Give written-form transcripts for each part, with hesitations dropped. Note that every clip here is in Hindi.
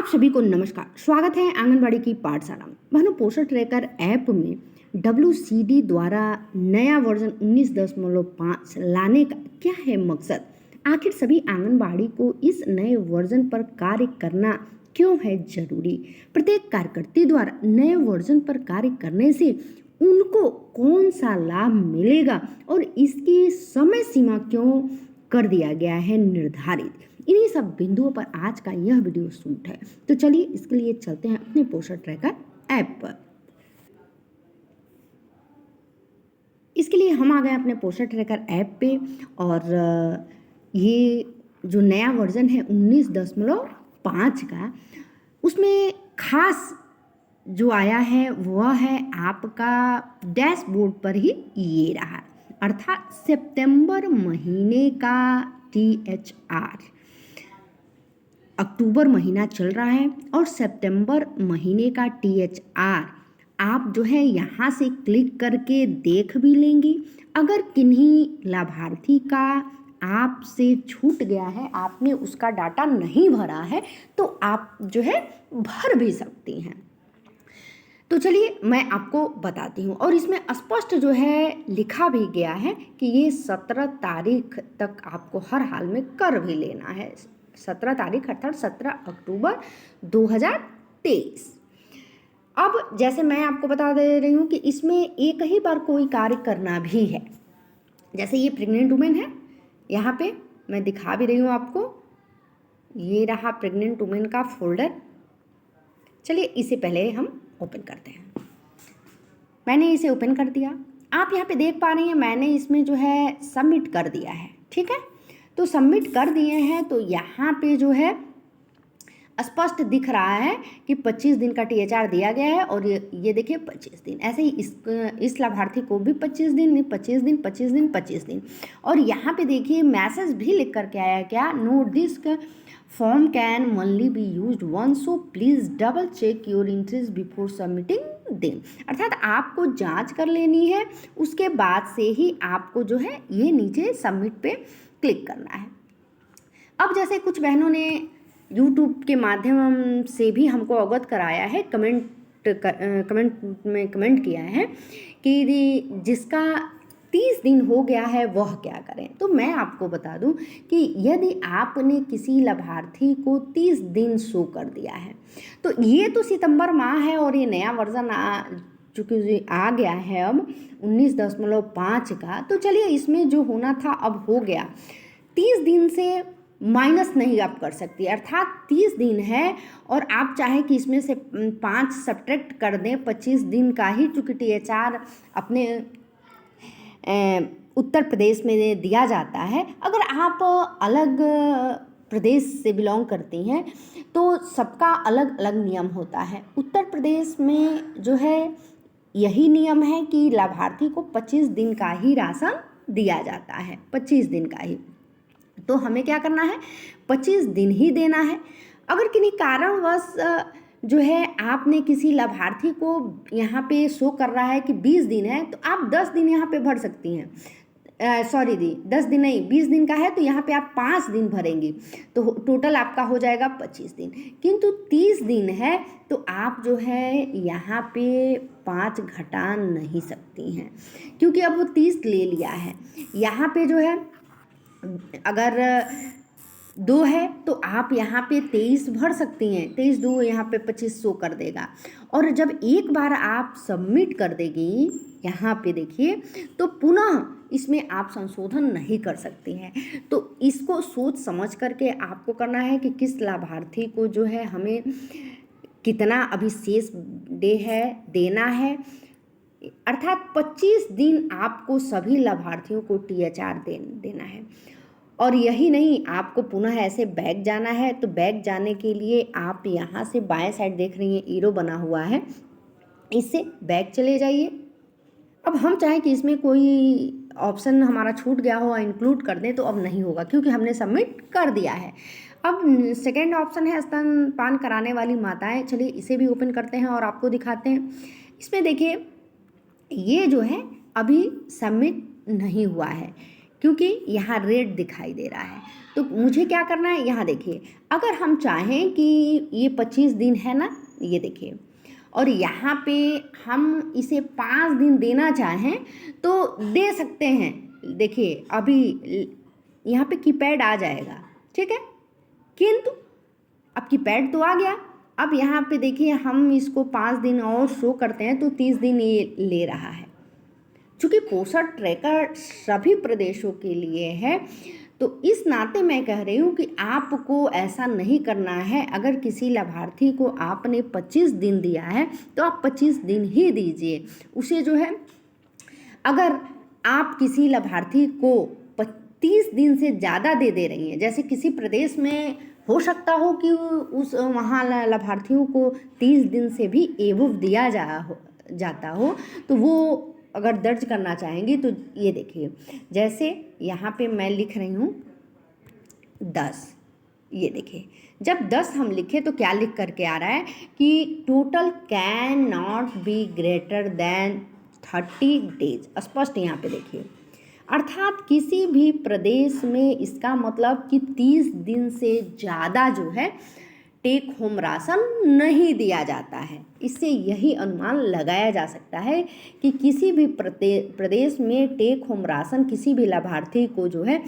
आप सभी को नमस्कार। स्वागत है आंगनबाड़ी की पाठशाला में। बहनों, पोषण ट्रैकर ऐप में WCD द्वारा नया वर्जन 19.5 लाने का क्या है मकसद? आखिर सभी आंगनबाड़ी को इस नए वर्जन पर कार्य करना क्यों है जरूरी? प्रत्येक कार्यकर्ती द्वारा नए वर्जन पर कार्य करने से उनको कौन सा लाभ मिलेगा और इसकी समय सीमा क्यों कर दिया गया है निर्धारित? इन्हीं सब बिंदुओं पर आज का यह वीडियो शूट है। तो चलिए इसके लिए चलते हैं अपने पोषण ट्रैकर ऐप पर। इसके लिए हम आ गए अपने पोषण ट्रैकर ऐप पे और ये जो नया वर्जन है 19.5 का, उसमें खास जो आया है वह है आपका डैशबोर्ड पर ही ये रहा, अर्थात सितंबर महीने का THR। अक्टूबर महीना चल रहा है और सितंबर महीने का THR आप जो है यहाँ से क्लिक करके देख भी लेंगी। अगर किन्हीं लाभार्थी का आपसे छूट गया है, आपने उसका डाटा नहीं भरा है, तो आप जो है भर भी सकती हैं। तो चलिए मैं आपको बताती हूँ, और इसमें स्पष्ट जो है लिखा भी गया है कि ये 17 तारीख तक आपको हर हाल में कर भी लेना है। 17 तारीख अर्थात 17 अक्टूबर 2023। अब जैसे मैं आपको बता दे रही हूँ कि इसमें एक ही बार कोई कार्य करना भी है। जैसे ये प्रेग्नेंट वुमेन है, यहाँ पे मैं दिखा भी रही हूँ आपको, ये रहा प्रेग्नेंट वुमेन का फोल्डर। चलिए इसे पहले हम ओपन करते हैं। मैंने इसे ओपन कर दिया। आप यहाँ पे देख पा रही हैं मैंने इसमें जो है सबमिट कर दिया है। ठीक है, तो सबमिट कर दिए हैं तो यहाँ पे जो है स्पष्ट दिख रहा है कि 25 दिन का THR दिया गया है। और ये देखिए 25 दिन, ऐसे ही इस लाभार्थी को भी 25 दिन 25 दिन 25 दिन 25 दिन। और यहाँ पे देखिए मैसेज भी लिख करके आया क्या, note this form can only be used once, so please double check your entries before submitting them. अर्थात आपको जांच कर लेनी है, उसके बाद से ही आपको जो है ये नीचे सबमिट पे क्लिक करना है। अब जैसे कुछ बहनों ने YouTube के माध्यम से भी हमको अवगत कराया है, कमेंट में कमेंट किया है कि जिसका 30 दिन हो गया है वह क्या करें। तो मैं आपको बता दूं कि यदि आपने किसी लाभार्थी को 30 दिन शो कर दिया है, तो ये तो सितंबर माह है और ये नया वर्जन चूँकि आ गया है अब 19.5 का, तो चलिए इसमें जो होना था अब हो गया। 30 दिन से माइनस नहीं आप कर सकती, अर्थात 30 दिन है और आप चाहे कि इसमें से 5 सब्ट्रैक्ट कर दें 25 दिन का ही, चूँकि THR अपने उत्तर प्रदेश में दिया जाता है। अगर आप अलग प्रदेश से बिलोंग करती हैं तो सबका अलग अलग नियम होता है। उत्तर प्रदेश में जो है यही नियम है कि लाभार्थी को 25 दिन का ही राशन दिया जाता है, 25 दिन का ही। तो हमें क्या करना है, 25 दिन ही देना है। अगर किन्हीं कारणवश जो है आपने किसी लाभार्थी को यहाँ पे शो कर रहा है कि 20 दिन है, तो आप 10 दिन यहाँ पे भर सकती हैं। 10 दिन नहीं, 20 दिन का है तो यहाँ पे आप 5 दिन भरेंगी, तो टोटल आपका हो जाएगा 25 दिन। किंतु 30 दिन है तो आप जो है यहाँ पे 5 घटा नहीं सकती हैं, क्योंकि अब वो 30 ले लिया है। यहाँ पे जो है अगर 2 है तो आप यहाँ पे 23 भर सकती हैं, 23 2 यहाँ पे 25 शो कर देगा। और जब एक बार आप सबमिट कर देगी यहाँ पे देखिए, तो पुनः इसमें आप संशोधन नहीं कर सकती हैं। तो इसको सोच समझ करके आपको करना है कि किस लाभार्थी को जो है हमें कितना अभी शेष डे है देना है। अर्थात 25 दिन आपको सभी लाभार्थियों को THR देना है। और यही नहीं, आपको पुनः ऐसे बैक जाना है, तो बैक जाने के लिए आप यहाँ से बाएं साइड देख रही हैं एरो बना हुआ है, इससे बैक चले जाइए। अब हम चाहें कि इसमें कोई ऑप्शन हमारा छूट गया हो इंक्लूड कर दें, तो अब नहीं होगा क्योंकि हमने सबमिट कर दिया है। अब सेकेंड ऑप्शन है स्तनपान कराने वाली माताएं। चलिए इसे भी ओपन करते हैं और आपको दिखाते हैं। इसमें देखिए ये जो है अभी सबमिट नहीं हुआ है, क्योंकि यहाँ रेड दिखाई दे रहा है। तो मुझे क्या करना है, यहाँ देखिए, अगर हम चाहें कि ये 25 दिन है ना, ये देखिए, और यहाँ पे हम इसे 5 दिन देना चाहें तो दे सकते हैं। देखिए अभी यहाँ पे कीपैड आ जाएगा, ठीक है, किंतु अब कीपैड तो आ गया। अब यहाँ पे देखिए हम इसको 5 दिन और शो करते हैं तो 30 दिन ये ले रहा है। चूँकि पोषण ट्रैकर सभी प्रदेशों के लिए है, तो इस नाते मैं कह रही हूँ कि आपको ऐसा नहीं करना है। अगर किसी लाभार्थी को आपने 25 दिन दिया है तो आप 25 दिन ही दीजिए उसे। जो है अगर आप किसी लाभार्थी को 30 दिन से ज़्यादा दे रही हैं, जैसे किसी प्रदेश में हो सकता हो कि उस वहाँ लाभार्थियों को 30 दिन से भी एबव दिया जाता हो, तो वो अगर दर्ज करना चाहेंगी तो ये देखिए, जैसे यहाँ पे मैं लिख रही हूँ 10, ये देखिए, जब 10 हम लिखे तो क्या लिख करके आ रहा है कि total can not be greater than 30 days. स्पष्ट यहाँ पे देखिए, अर्थात किसी भी प्रदेश में इसका मतलब कि 30 दिन से ज़्यादा जो है टेक होम राशन नहीं दिया जाता है। इससे यही अनुमान लगाया जा सकता है कि किसी भी प्रदेश में टेक होम राशन किसी भी लाभार्थी को जो है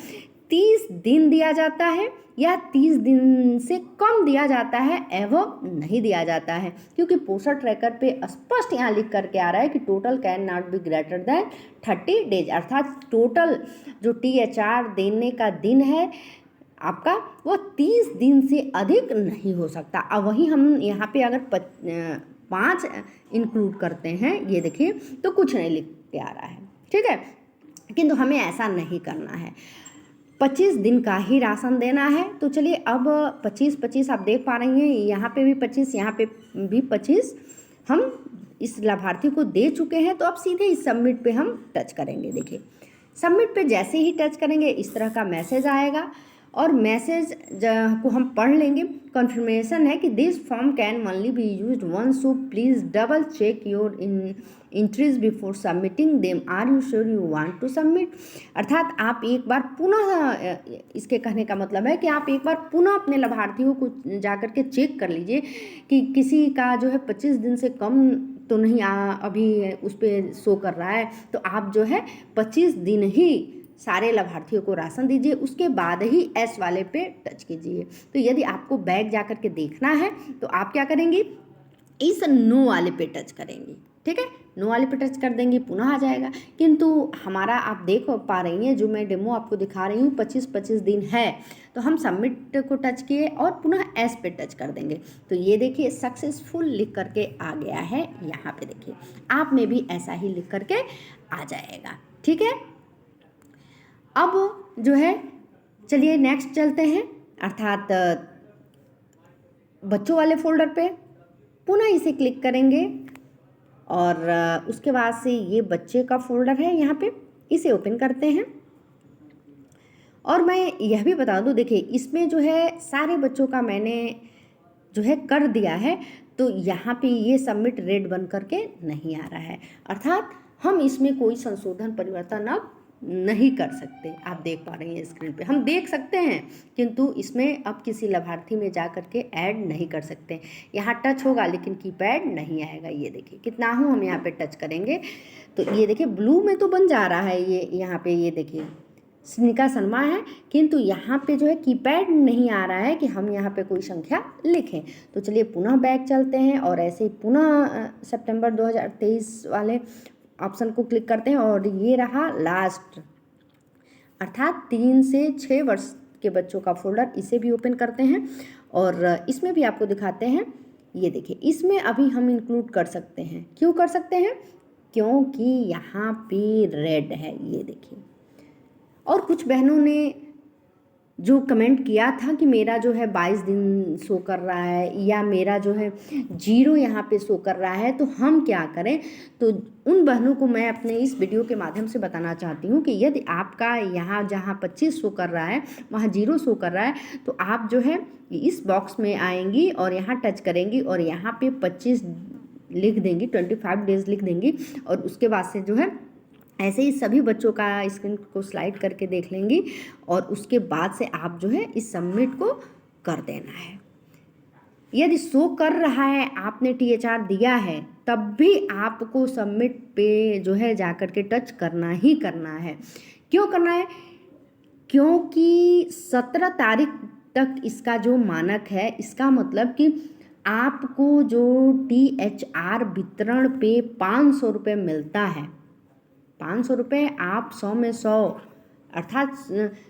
30 दिन दिया जाता है या 30 दिन से कम दिया जाता है, एवं नहीं दिया जाता है। क्योंकि पोषण ट्रैकर पे स्पष्ट यहाँ लिख करके आ रहा है कि total can not be greater than 30 days, अर्थात टोटल जो THR देने का दिन है आपका वो 30 दिन से अधिक नहीं हो सकता। अब वहीं हम यहाँ पे अगर 5 इंक्लूड करते हैं, ये देखिए, तो कुछ नहीं लिख के आ रहा है, ठीक है, किंतु हमें ऐसा नहीं करना है। 25 दिन का ही राशन देना है। तो चलिए अब 25 आप देख पा रही हैं, यहाँ पे भी 25, यहाँ पे भी 25 हम इस लाभार्थी को दे चुके हैं। तो अब सीधे इस सबमिट पे हम टच करेंगे। देखिए सबमिट पे जैसे ही टच करेंगे इस तरह का मैसेज आएगा और मैसेज को हम पढ़ लेंगे। कन्फर्मेशन है कि this form can only be used once, so please double check your entries before submitting them. Are you sure you want to submit. अर्थात आप एक बार पुनः, इसके कहने का मतलब है कि आप एक बार पुनः अपने लाभार्थियों को जाकर के चेक कर लीजिए कि किसी का जो है 25 दिन से कम तो नहीं अभी उस पर शो कर रहा है। तो आप जो है 25 दिन ही सारे लाभार्थियों को राशन दीजिए, उसके बाद ही एस वाले पे टच कीजिए। तो यदि आपको बैग जा कर के देखना है तो आप क्या करेंगी, इस नो वाले पे टच करेंगी, ठीक है, नो वाले पे टच कर देंगे, पुनः आ जाएगा। किंतु हमारा आप देख पा रही हैं, जो मैं डेमो आपको दिखा रही हूँ 25 दिन है, तो हम सबमिट को टच किए और पुनः एस पे टच कर देंगे। तो ये देखिए सक्सेसफुल लिख करके आ गया है। यहाँ पे देखिए आप में भी ऐसा ही लिख करके आ जाएगा, ठीक है। अब जो है चलिए नेक्स्ट चलते हैं, अर्थात बच्चों वाले फोल्डर पे पुनः इसे क्लिक करेंगे और उसके बाद से ये बच्चे का फोल्डर है, यहाँ पे इसे ओपन करते हैं। और मैं यह भी बता दूं, देखिए इसमें जो है सारे बच्चों का मैंने जो है कर दिया है, तो यहाँ पे ये सबमिट रेड बन करके नहीं आ रहा है, अर्थात हम इसमें कोई संशोधन परिवर्तन अब नहीं कर सकते। आप देख पा रही हैं स्क्रीन पे, हम देख सकते हैं किंतु इसमें अब किसी लाभार्थी में जा करके ऐड नहीं कर सकते। यहाँ टच होगा लेकिन कीपैड नहीं आएगा। ये देखिए कितना हूँ, हम यहाँ पे टच करेंगे तो ये देखिए ब्लू में तो बन जा रहा है ये, यहाँ पे ये देखिए स्निका शर्मा है, किंतु यहाँ पे जो है कीपैड नहीं आ रहा है कि हम यहाँ पे कोई संख्या लिखें। तो चलिए पुनः बैक चलते हैं और ऐसे ही पुनः सितंबर 2023 वाले ऑप्शन को क्लिक करते हैं और ये रहा लास्ट, अर्थात 3 से 6 वर्ष के बच्चों का फोल्डर, इसे भी ओपन करते हैं और इसमें भी आपको दिखाते हैं। ये देखिए इसमें अभी हम इंक्लूड कर सकते हैं। क्यों कर सकते हैं, क्योंकि यहाँ पे रेड है, ये देखिए। और कुछ बहनों ने जो कमेंट किया था कि मेरा जो है 22 दिन शो कर रहा है या मेरा जो है 0 यहाँ पे शो कर रहा है, तो हम क्या करें। तो उन बहनों को मैं अपने इस वीडियो के माध्यम से बताना चाहती हूँ कि यदि आपका यहाँ जहाँ 25 शो कर रहा है वहाँ 0 शो कर रहा है, तो आप जो है इस बॉक्स में आएंगी और यहाँ टच करेंगी और यहाँ पे 25 लिख देंगी, 25 डेज लिख देंगी और उसके बाद से जो है ऐसे ही सभी बच्चों का स्क्रीन को स्लाइड करके देख लेंगी और उसके बाद से आप जो है इस सबमिट को कर देना है। यदि शो कर रहा है आपने THR दिया है, तब भी आपको सबमिट पे जो है जा कर के टच करना ही करना है। क्यों करना है? क्योंकि 17 तारीख तक इसका जो मानक है, इसका मतलब कि आपको जो THR वितरण पे 500 रुपये मिलता है, 500 रुपये आप 100 में 100 अर्थात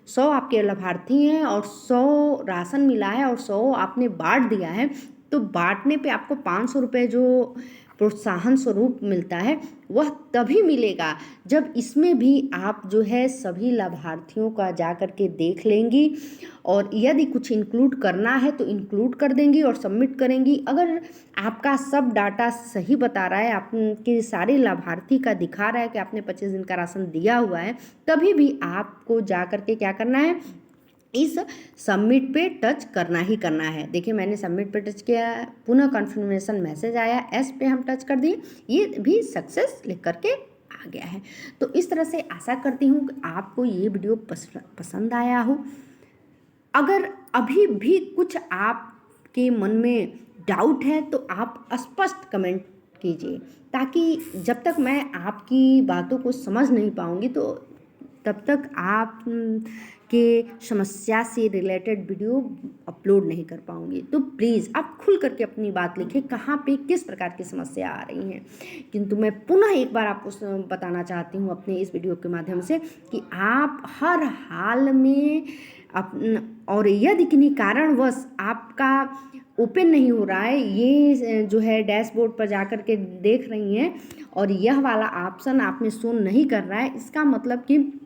100 आपके लाभार्थी हैं और 100 राशन मिला है और 100 आपने बांट दिया है, तो बांटने पे आपको 500 रुपये जो प्रोत्साहन स्वरूप मिलता है वह तभी मिलेगा जब इसमें भी आप जो है सभी लाभार्थियों का जा कर के देख लेंगी और यदि कुछ इंक्लूड करना है तो इंक्लूड कर देंगी और सबमिट करेंगी। अगर आपका सब डाटा सही बता रहा है, आपके सारे लाभार्थी का दिखा रहा है कि आपने 25 दिन का राशन दिया हुआ है, तभी भी आपको जा कर के क्या करना है, इस सबमिट पे टच करना ही करना है। देखिए मैंने सबमिट पे टच किया, पुनः कन्फर्मेशन मैसेज आया, एस पे हम टच कर दिए, ये भी सक्सेस लिख करके आ गया है। तो इस तरह से आशा करती हूँ कि आपको ये वीडियो पसंद आया हो। अगर अभी भी कुछ आपके मन में डाउट है तो आप स्पष्ट कमेंट कीजिए, ताकि जब तक मैं आपकी बातों को समझ नहीं पाऊँगी तो तब तक आप के समस्या से रिलेटेड वीडियो अपलोड नहीं कर पाऊँगी। तो प्लीज़ आप खुल करके अपनी बात लिखें, कहाँ पे किस प्रकार की समस्या आ रही हैं। किंतु मैं पुनः एक बार आपको बताना चाहती हूँ अपने इस वीडियो के माध्यम से कि आप हर हाल में और यदि किन्हीं कारणवश आपका ओपन नहीं हो रहा है, ये जो है डैशबोर्ड पर जा कर के देख रही हैं और यह वाला ऑप्शन आप में शो नहीं कर रहा है, इसका मतलब कि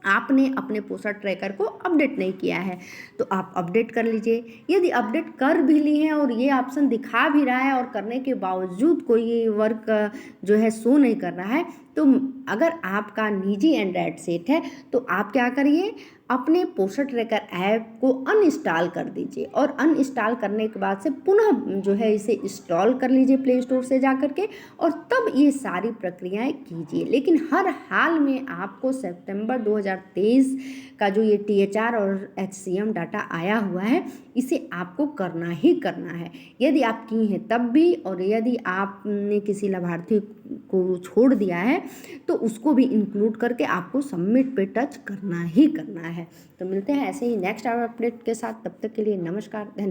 आपने अपने पोषण ट्रैकर को अपडेट नहीं किया है। तो आप अपडेट कर लीजिए। यदि अपडेट कर भी ली हैं और ये ऑप्शन दिखा भी रहा है और करने के बावजूद कोई वर्क जो है शो नहीं कर रहा है, तो अगर आपका निजी एंड्रॉयड सेट है तो आप क्या करिए, अपने पोषण ट्रैकर ऐप को अनइंस्टॉल कर दीजिए और अनइंस्टॉल करने के बाद से पुनः जो है इसे इंस्टॉल कर लीजिए प्ले स्टोर से जा कर के और तब ये सारी प्रक्रियाएं कीजिए। लेकिन हर हाल में आपको सितंबर 2023 का जो ये THR और HCM डाटा आया हुआ है, इसे आपको करना ही करना है। यदि आप की हैं तब भी, और यदि आपने किसी लाभार्थी को छोड़ दिया है तो उसको भी इंक्लूड करके आपको सबमिट पे टच करना ही करना है। तो मिलते हैं ऐसे ही नेक्स्ट अपडेट के साथ, तब तक के लिए नमस्कार, धन्यवाद।